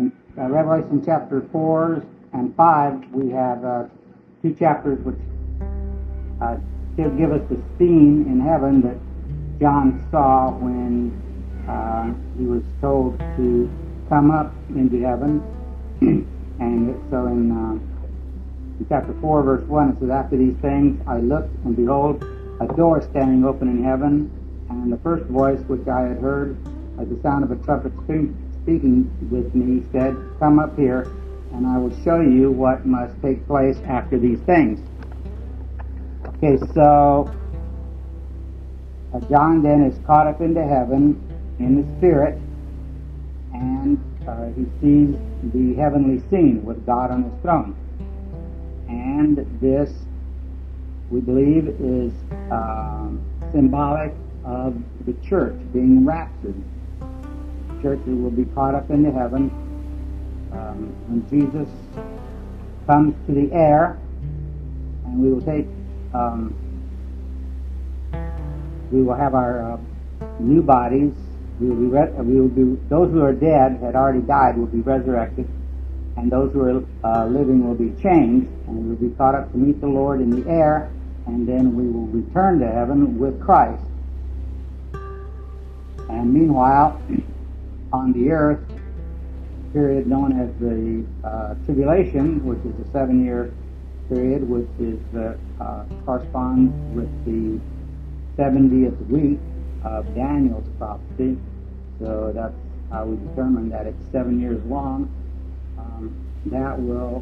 In Revelation chapter 4 and 5, we have two chapters which should give us the scene in heaven that John saw when he was told to come up into heaven. And so in chapter 4, verse 1, it says, "After these things I looked, and behold, a door standing open in heaven, and the first voice which I had heard, as the sound of a trumpet speaking with me, said, Come up here, and I will show you what must take place after these things." Okay, so John then is caught up into heaven in the Spirit, and he sees the heavenly scene with God on his throne. And this, we believe, is symbolic of the church being raptured. The church will be caught up into heaven when Jesus comes to the air, and we will take, we will have our new bodies. We will be those who are dead, had already died, will be resurrected, and those who are living will be changed, and we will be caught up to meet the Lord in the air, and then we will return to heaven with Christ. And meanwhile, on the earth, period known as the tribulation, which is a 7-year period, which is corresponds with the 70th week of Daniel's prophecy. So that's how we determine that it's 7 years long. That will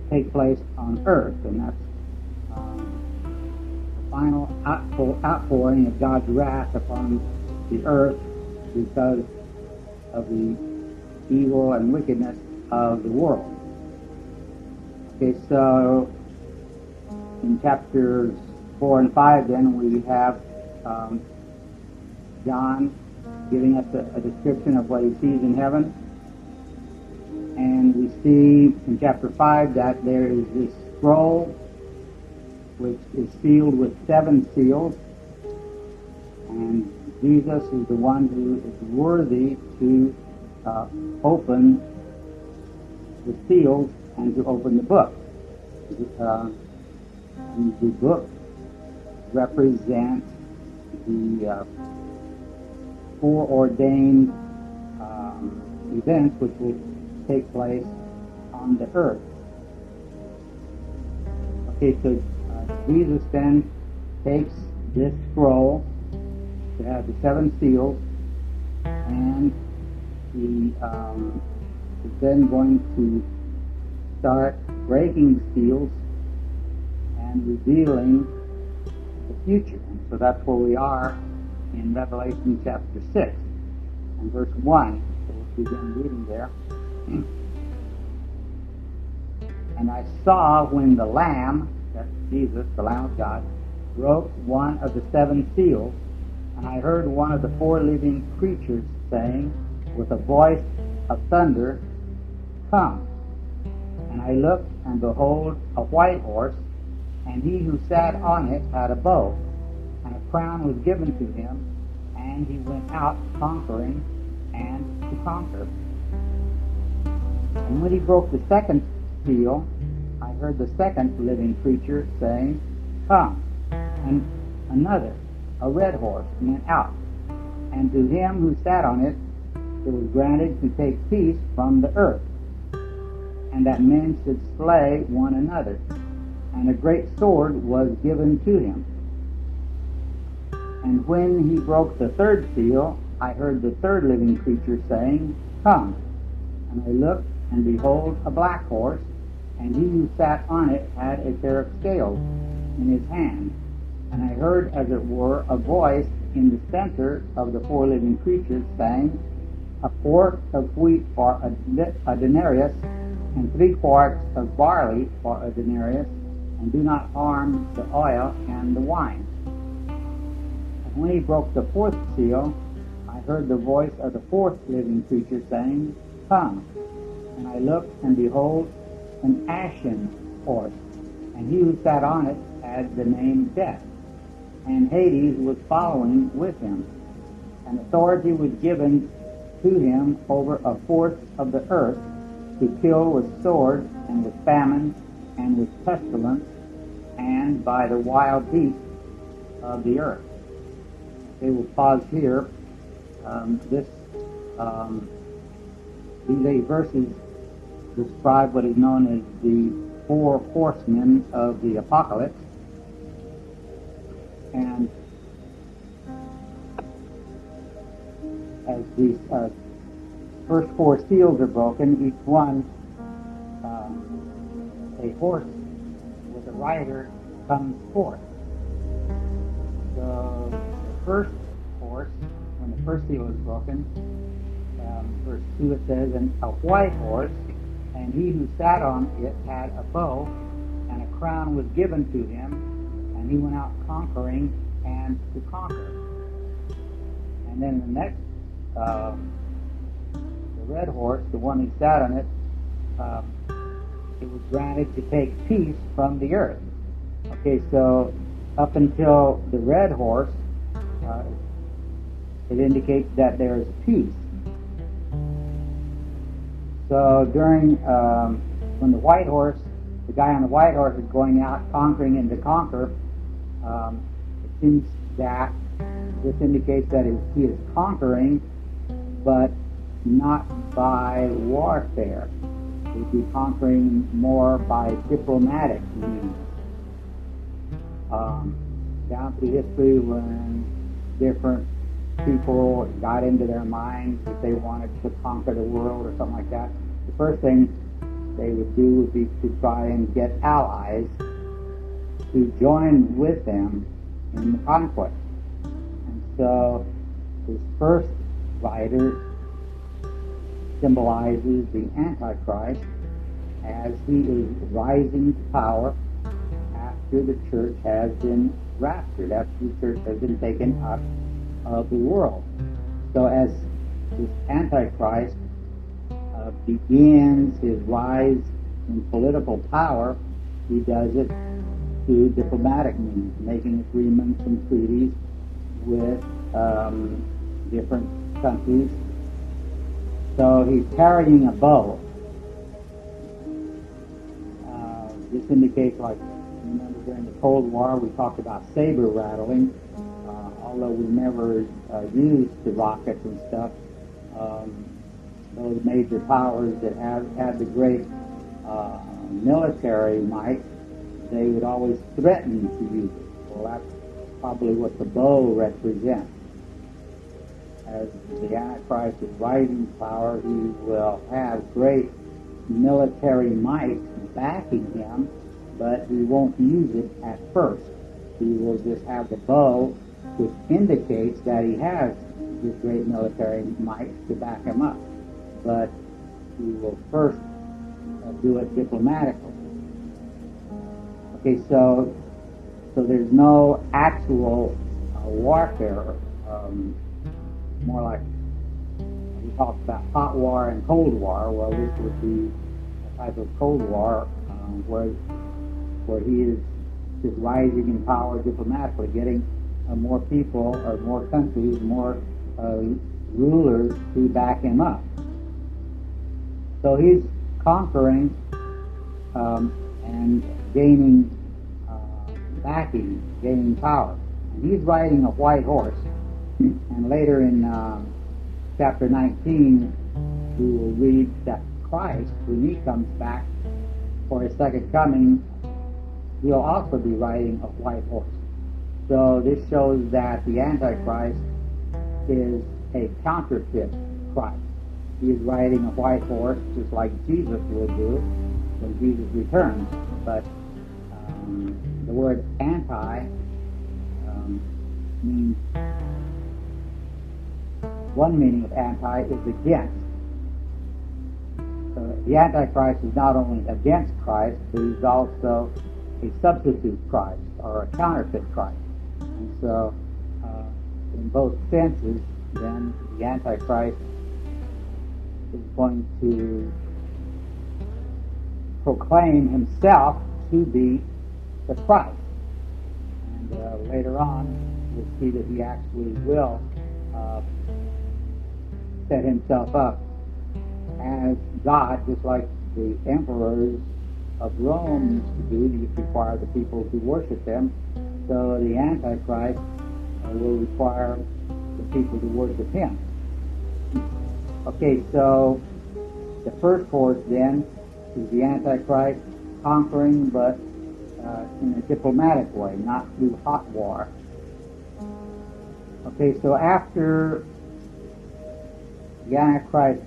take place on earth, and that's the final outpouring of God's wrath upon the earth because of the evil and wickedness of the world. Okay, so in chapters 4 and 5 then we have John giving us a description of what he sees in heaven. And we see in chapter 5 that there is this scroll which is sealed with 7 seals, and Jesus is the one who is worthy to open the seals and to open the book. The book represents the foreordained events which will take place on the earth. Okay, so Jesus then takes this scroll that has the 7 seals, and he is then going to start breaking the seals and revealing the future. And so that's where we are in Revelation chapter 6 and verse 1. So we'll begin reading there. "And I saw when the Lamb," that's Jesus, the Lamb of God, "broke one of the 7 seals, and I heard one of the 4 living creatures saying with a voice of thunder, Come. And I looked, and behold, a white horse, and he who sat on it had a bow, and a crown was given to him, and he went out conquering and to conquer. And when he broke the 2nd seal, I heard the 2nd living creature saying, Come. And another, a red horse, went out, and to him who sat on it was granted to take peace from the earth, and that men should slay one another. And a great sword was given to him. And when he broke the 3rd seal, I heard the 3rd living creature saying, Come. And I looked, and behold, a black horse, and he who sat on it had a pair of scales in his hand. And I heard, as it were, a voice in the center of the 4 living creatures saying, A quart of wheat for a denarius, and 3 quarts of barley for a denarius, and do not harm the oil and the wine. And when he broke the 4th seal, I heard the voice of the 4th living creature saying, Come. And I looked, and behold, an ashen horse, and he who sat on it had the name Death, and Hades was following with him. And authority was given to him over a fourth of the earth, to kill with sword, and with famine, and with pestilence, and by the wild beasts of the earth. Okay, we'll pause here. These 8 verses describe what is known as the 4 horsemen of the apocalypse. And as these first 4 seals are broken, each one, a horse with a rider comes forth. So the first horse, when the first seal is broken, verse 2 it says, "And a white horse, and he who sat on it had a bow, and a crown was given to him, and he went out conquering and to conquer." And then the next, the red horse, the one who sat on it, it was granted to take peace from the earth. Okay, so up until the red horse, it indicates that there is peace. So during, when the white horse, the guy on the white horse is going out conquering and to conquer, it seems that this indicates that he is conquering, but not by warfare. He'd be conquering more by diplomatic means. Down through history, when different people got into their minds that they wanted to conquer the world or something like that, the first thing they would do would be to try and get allies to join with them in the conflict. And so this first rider symbolizes the Antichrist as he is rising to power after the church has been raptured, after the church has been taken up of the world. So as this Antichrist begins his rise in political power, he does it through diplomatic means, making agreements and treaties with different countries. So he's carrying a bow. This indicates, like, remember during the Cold War we talked about saber rattling. Although we never used the rockets and stuff, those major powers that had the great military might, they would always threaten to use it. Well, that's probably what the bow represents. As the Antichrist is rising to power, he will have great military might backing him, but he won't use it at first. He will just have the bow, which indicates that he has this great military might to back him up. But he will first do it diplomatically. Okay, so there's no actual warfare, more like we talked about hot war and cold war. Well, this would be a type of cold war where he is just rising in power diplomatically, getting more people or more countries, more rulers to back him up. So he's conquering and gaining backing, gaining power. And he's riding a white horse. And later in chapter 19, we will read that Christ, when he comes back for his second coming, he'll also be riding a white horse. So this shows that the Antichrist is a counterfeit Christ. He is riding a white horse just like Jesus will do when Jesus returns. But the word anti means, one meaning of anti is against. So the Antichrist is not only against Christ, but he's also a substitute Christ or a counterfeit Christ. And so in both senses, then the Antichrist is going to proclaim himself to be the Christ. And later on, we'll see that he actually will set himself up as God, just like the emperors of Rome used to do. They used to require the people to worship them. So the Antichrist will require the people to worship him. Okay, so the first horse then is the Antichrist conquering, but in a diplomatic way, not through hot war. Okay, so after the Antichrist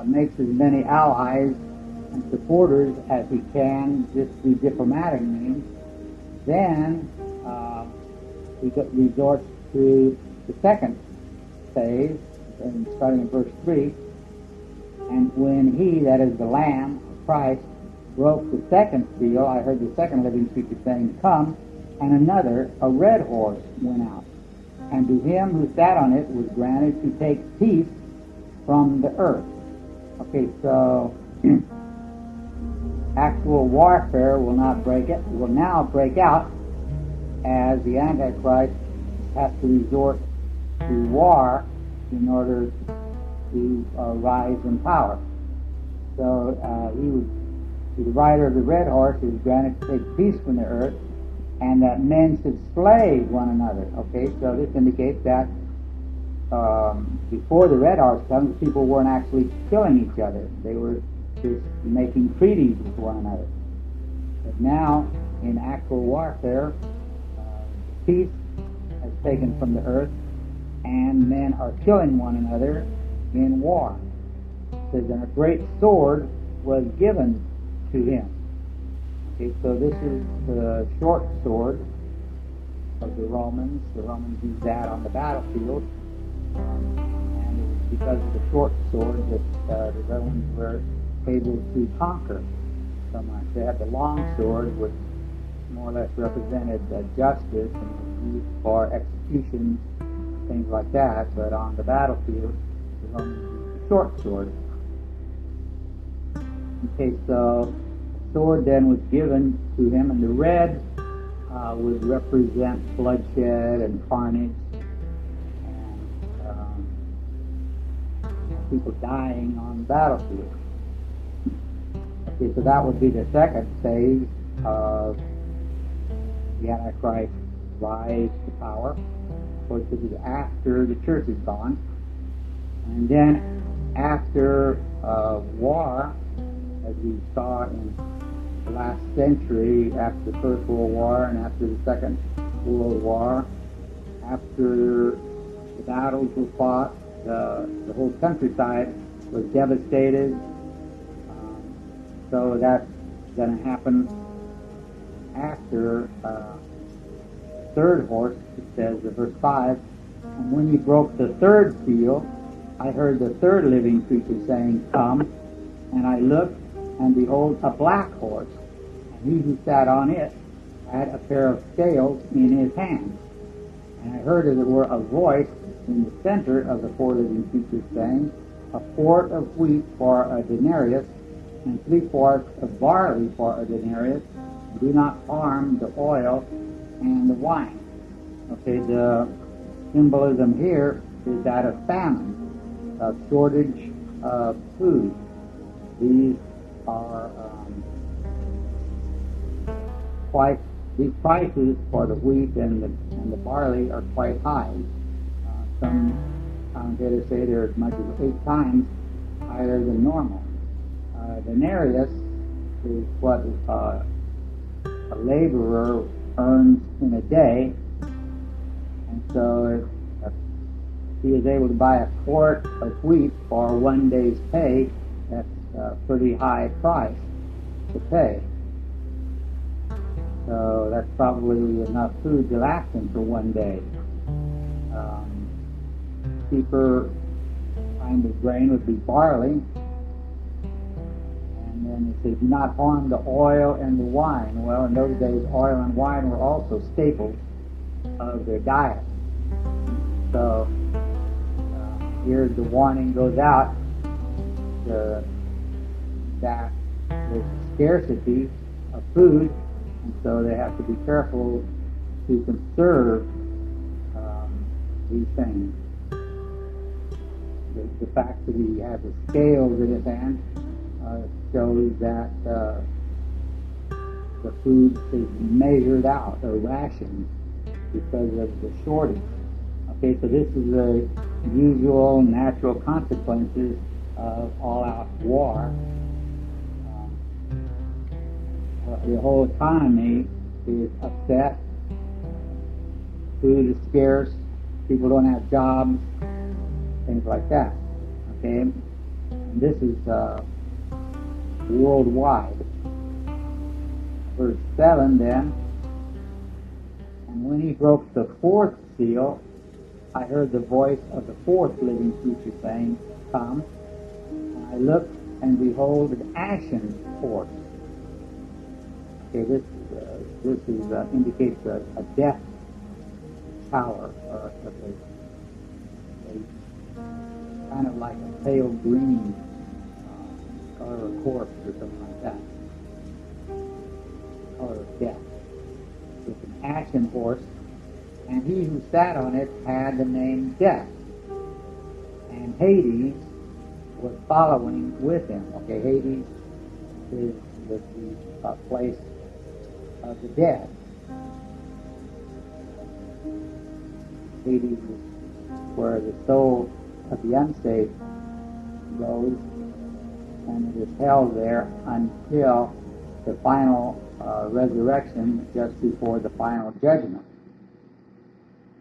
makes as many allies and supporters as he can just through diplomatic means, then he resorts to the second phase, and starting in verse 3, and when he, that is the Lamb, Christ, broke the second seal, I heard the second living creature saying, "Come," and another, a red horse, went out. And to him who sat on it was granted to take peace from the earth. Okay, so actual warfare will now break out as the Antichrist has to resort to war in order to rise in power. So the rider of the red horse is granted to take peace from the earth, and that men should slay one another. Okay, so this indicates that before the red horse comes, people weren't actually killing each other. They were just making treaties with one another. But now, in actual warfare, peace has taken from the earth, and men are killing one another in war. It says, and a great sword was given to him. Okay, so this is the short sword of the Romans. The Romans used that on the battlefield, and it was because of the short sword that the Romans were able to conquer so much. They had the long sword, which more or less represented justice and was used for executions, things like that. But on the battlefield, the Romans used the short sword. Okay, so the sword then was given to him, and the red would represent bloodshed and carnage and people dying on the battlefield. Okay, so that would be the second phase of the Antichrist rise to power. Of course, this is after the church is gone. And then after war, as we saw in the last century, after the First World War and after the Second World War, after the battles were fought, the whole countryside was devastated. So that's going to happen after third horse. It says in verse 5, and when he broke the third seal, I heard the third living creature saying, "Come," and I looked, and behold, a black horse, and he who sat on it had a pair of scales in his hand. And I heard, as it were, a voice in the center of the four living creatures saying, a quart of wheat for a denarius, and 3 quarts of barley for a denarius. Do not harm the oil and the wine. Okay, the symbolism here is that of famine, of shortage of food. These are these prices for the wheat and the barley are quite high. Some commentators say they're as much as 8 times higher than normal. Denarius is what a laborer earns in a day, and so if he is able to buy a quart of wheat for 1 day's pay, that's a pretty high price to pay. So that's probably enough food to last him for 1 day. Cheaper kind of grain would be barley. And then it says, do not harm the oil and the wine. Well, in those days, oil and wine were also staples of their diet. So here the warning goes out that there's scarcity of food, and so they have to be careful to conserve these things. the fact that he has the scales in his hand shows that the food is measured out or rationed because of the shortage. Okay, so this is the usual natural consequences of all-out war. The whole economy is upset. Food is scarce. People don't have jobs. Things like that. Okay, and this is worldwide. Verse 7 then, and when he broke the fourth seal, I heard the voice of the fourth living creature saying, Come. And I looked, and behold, an ashen horse. Okay, this indicates a death tower, or a kind of like a pale green color of corpse or something like that. Color of death. It's an ashen horse, and he who sat on it had the name Death, and Hades was following with him. Okay, Hades is the place of the dead. Hades is where the soul of the unsaved goes, and it is held there until the final resurrection, just before the final judgment.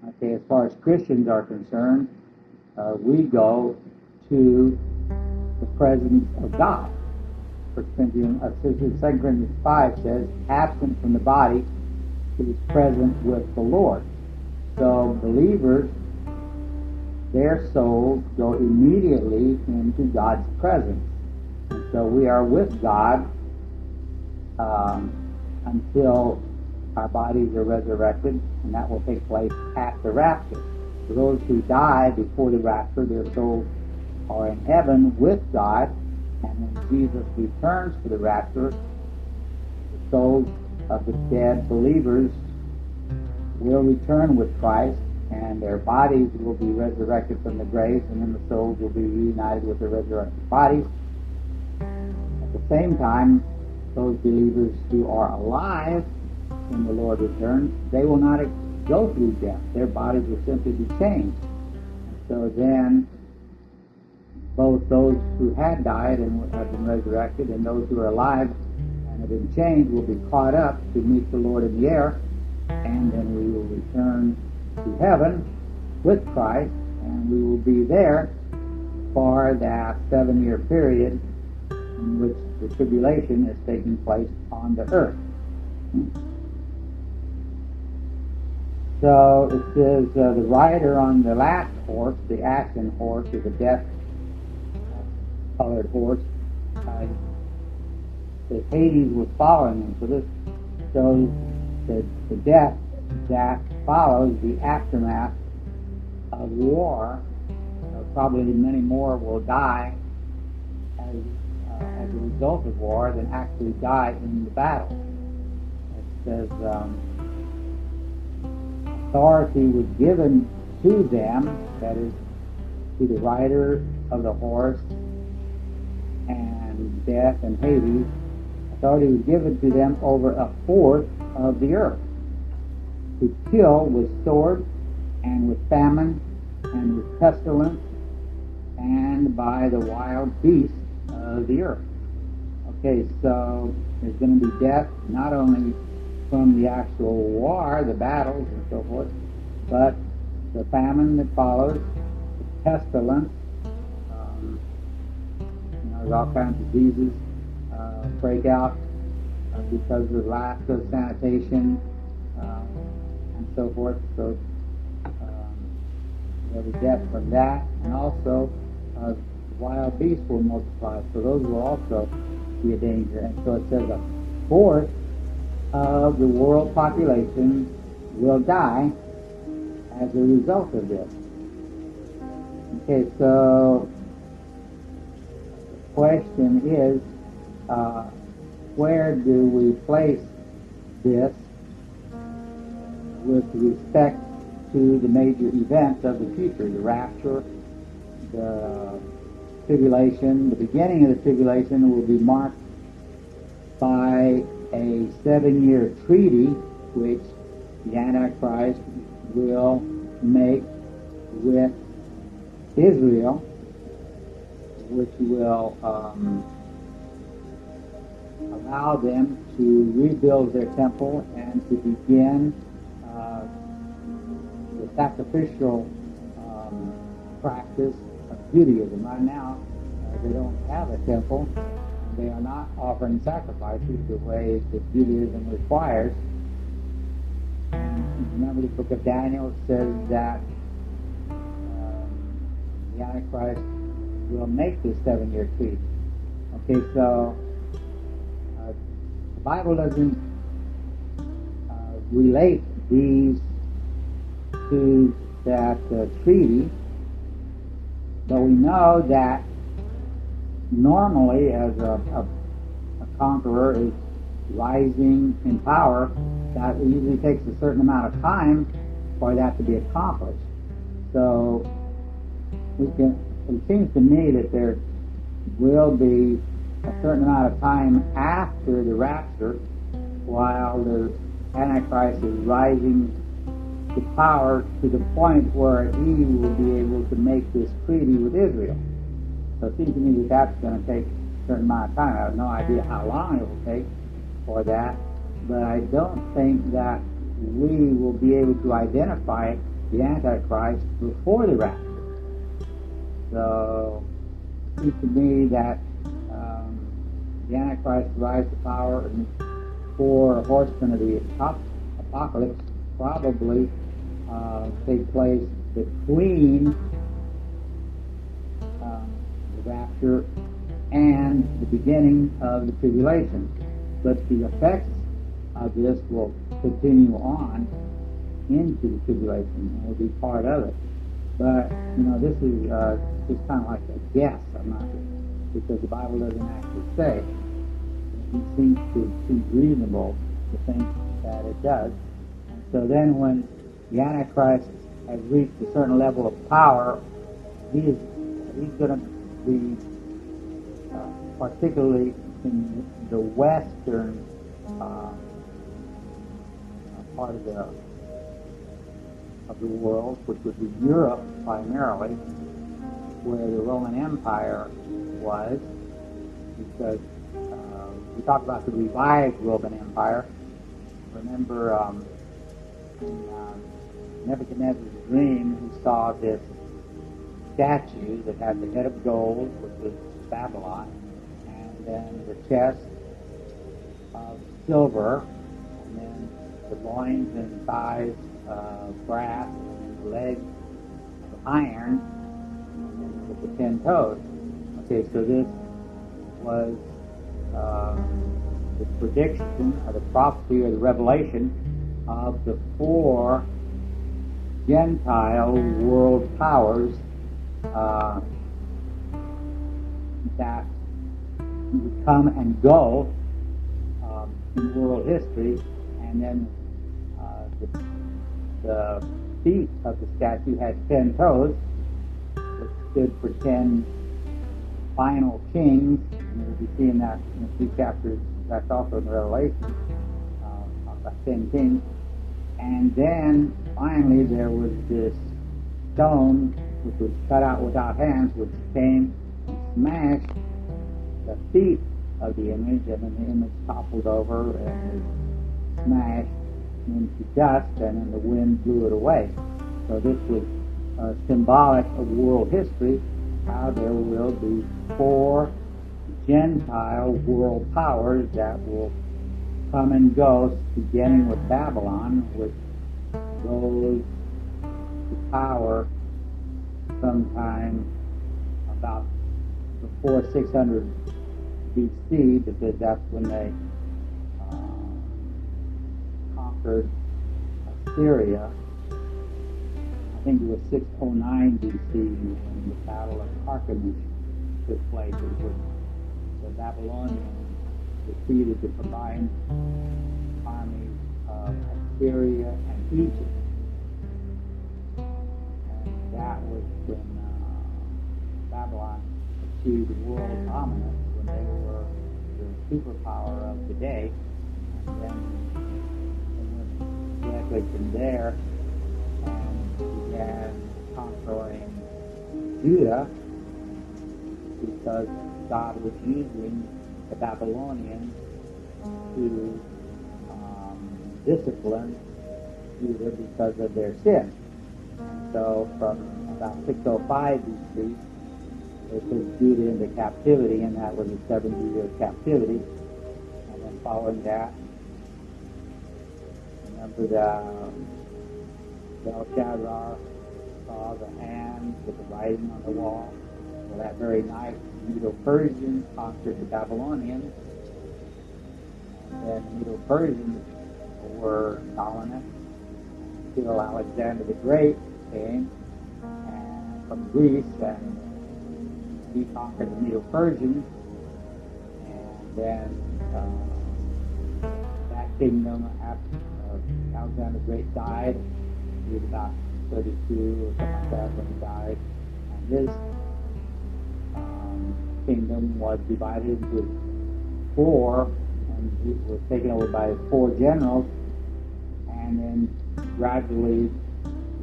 Okay, as far as Christians are concerned, we go to the presence of God. 2 Corinthians 5 says, absent from the body, he is present with the Lord. So believers, their souls go immediately into God's presence. And so we are with God until our bodies are resurrected, and that will take place at the rapture. For those who die before the rapture, their souls are in heaven with God, and when Jesus returns for the rapture, the souls of the dead believers will return with Christ, and their bodies will be resurrected from the graves, and then the souls will be reunited with the resurrected bodies. At the same time, those believers who are alive when the Lord returns, they will not go through death. Their bodies will simply be changed. And so then, both those who had died and have been resurrected and those who are alive and have been changed will be caught up to meet the Lord in the air, and then we will return to heaven with Christ, and we will be there for that 7-year period in which the tribulation is taking place on the earth. So it says the rider on the last horse, the ashen horse, is a death-colored horse. The Hades was following him. So this shows the death that follows the aftermath of war. Probably many more will die as a result of war than actually die in the battle. It says authority was given to them, that is, to the rider of the horse and death and Hades. Authority was given to them over a fourth of the earth, to kill with sword and with famine and with pestilence and by the wild beasts of the earth. Okay, so there's going to be death not only from the actual war, the battles and so forth, but the famine that follows, the pestilence. There's all kinds of diseases break out because of lack of sanitation and so forth. So there'll be death from that, and also wild beasts will multiply. So those will also be a danger. And so it says a fourth of the world population will die as a result of this. Okay, so the question is, where do we place this with respect to the major events of the future, the rapture, the tribulation, the beginning of the tribulation, will be marked by a 7-year treaty which the Antichrist will make with Israel, which will allow them to rebuild their temple and to begin the sacrificial practice of Judaism. Right now, they don't have a temple. They are not offering sacrifices the way that Judaism requires. And remember, the book of Daniel says that the Antichrist will make this 7-year treaty. Okay, so the Bible doesn't relate these to that treaty, but we know that normally as a conqueror is rising in power, that it usually takes a certain amount of time for that to be accomplished. So it seems to me that there will be a certain amount of time after the rapture while the Antichrist is rising to power to the point where he will be able to make this treaty with Israel. So it seems to me that that's going to take a certain amount of time. I have no idea how long it will take for that, but I don't think that we will be able to identify the Antichrist before the rapture. So it seems to me that the Antichrist rise to power and 4 horsemen of the apocalypse probably take place between the rapture and the beginning of the tribulation. But the effects of this will continue on into the tribulation and will be part of it. But, this is just kind of like a guess. I'm not, because the Bible doesn't actually say. It seems reasonable to think that it does. And so then when the Antichrist has reached a certain level of power, he's going to be particularly in the western part of the world, which would be Europe primarily, where the Roman Empire was, because we talk about the revived Roman Empire. Remember in Nebuchadnezzar's dream, he saw this statue that had the head of gold, which was Babylon, and then the chest of silver, and then the loins and thighs of brass, and the legs of iron, and then with the 10 toes. Okay, so this was the prediction or the prophecy or the revelation of the 4 Gentile world powers that would come and go in world history, and then the feet of the statue had 10 toes, which stood for 10 final kings, and we'll be seeing that in a few chapters. That's also in Revelation, about 10 kings. And then finally there was this stone which was cut out without hands, which came and smashed the feet of the image, and then the image toppled over and was smashed into dust, and then the wind blew it away. So this was symbolic of world history, how there will be 4 Gentile world powers that will come and go, beginning with Babylon, which goes to power sometime about before 600 BC, because that's when they conquered Assyria. I think it was 609 BC when the Battle of Carchemish took place, in which the Babylonians defeated the combined armies of Assyria and Egypt. And that was when Babylon achieved world dominance when they were the superpower of the day, and then they went directly from there and began conquering Judah because God was using the Babylonians to discipline Judah because of their sin. So from about 605 BC, they took Judah into captivity, and that was a 70-year captivity. And then following that, remember Belshazzar saw the hand with the writing on the wall. Well, that very night, the Medo-Persians conquered the Babylonians, and then the Medo-Persians were dominant until Alexander the Great came from Greece, and he conquered the Medo-Persians, and then that kingdom, after Alexander the Great died, he was about 32 or something like that when he died, and his kingdom was divided into four, and it was taken over by four generals, and then gradually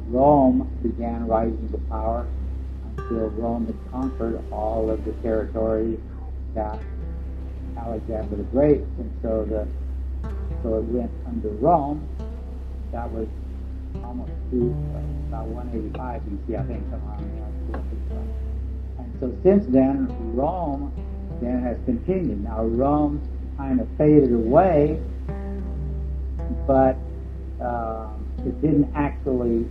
Rome began rising to power until Rome had conquered all of the territories that Alexander the Great, and so it went under Rome. That was almost to about 185 BC, I think, somewhere around there. And so since then, Rome then has continued. Now Rome kind of faded away, but it didn't actually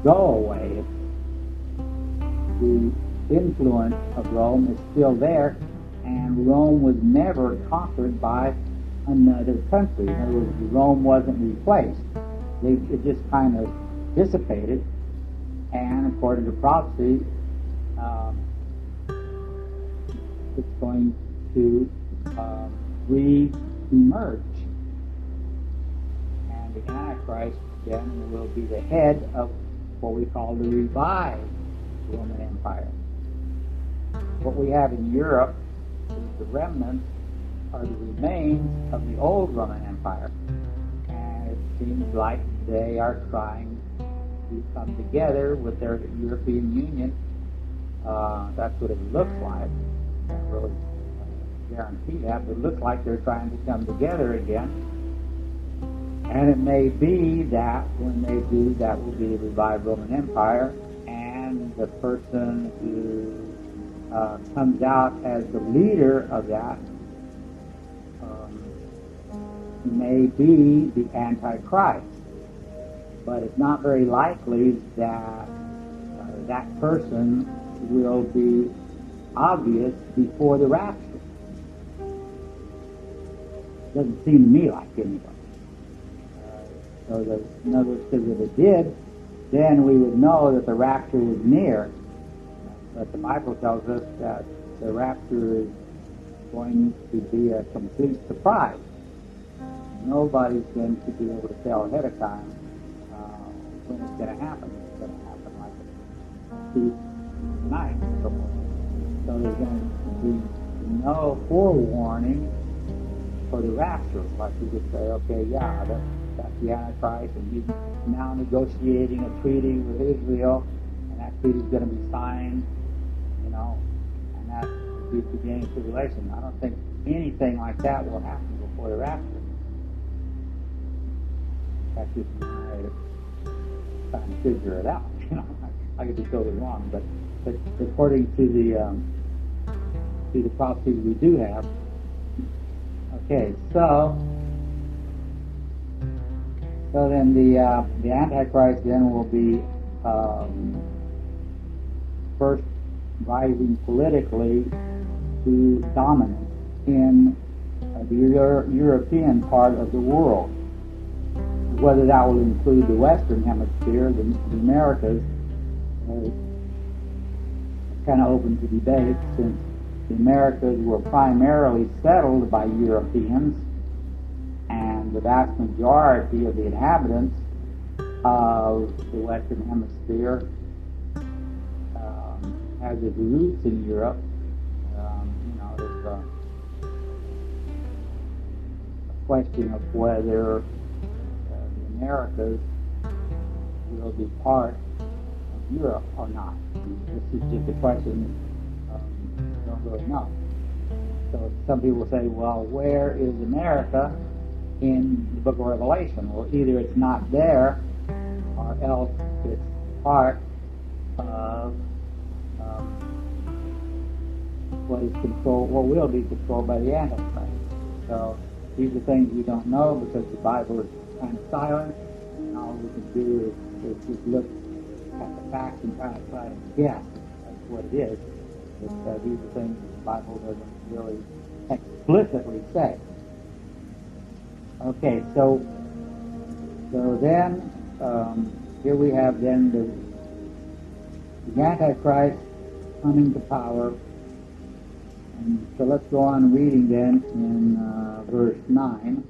go away. The influence of Rome is still there, and Rome was never conquered by another country. In other words, Rome wasn't replaced. It just kind of dissipated, and according to prophecy, it's going to re-emerge. And the Antichrist then will be the head of what we call the revived Roman Empire. What we have in Europe is the remnants or the remains of the old Roman Empire. And it seems like they are trying to come together with their European Union. That's what it looks like. I can't really guarantee that, but it looks like they're trying to come together again. And it may be that when they do, that will be the revived Roman Empire, and the person who comes out as the leader of that may be the Antichrist. But it's not very likely that that person will be obvious before the rapture. Doesn't seem to me like anybody. So in other words, because if it did, then we would know that the rapture was near. But the Bible tells us that the rapture is going to be a complete surprise. Nobody's going to be able to tell ahead of time when it's going to happen. It's going to happen like a thief in the night. So there's going to be no forewarning for the rapture. Like you just say, okay, yeah, that's the Antichrist, and he's now negotiating a treaty with Israel, and that treaty is going to be signed, and that will be the beginning of tribulation. I don't think anything like that will happen before the rapture. That's just my trying to figure it out. I could be totally wrong, but according to the prophecies we do have. Okay, so then the Antichrist then will be first rising politically to dominance in the European part of the world. Whether that will include the Western Hemisphere, the Americas, is kind of open to debate, since the Americas were primarily settled by Europeans, and the vast majority of the inhabitants of the Western Hemisphere has its roots in Europe. There's a question of whether the Americas will be part of Europe or not. This is just a question we don't really know. So some people say, well, where is America in the book of Revelation? Well, either it's not there, or else it's part of what is controlled, what will be controlled by the Antichrist. So these are things we don't know because the Bible is kind of silent, and all we can do is just look at the facts and try to guess that's what it is. But these are things that the Bible doesn't really explicitly say. Okay, so then here we have then the Antichrist coming to power. And so let's go on reading then in verse 9.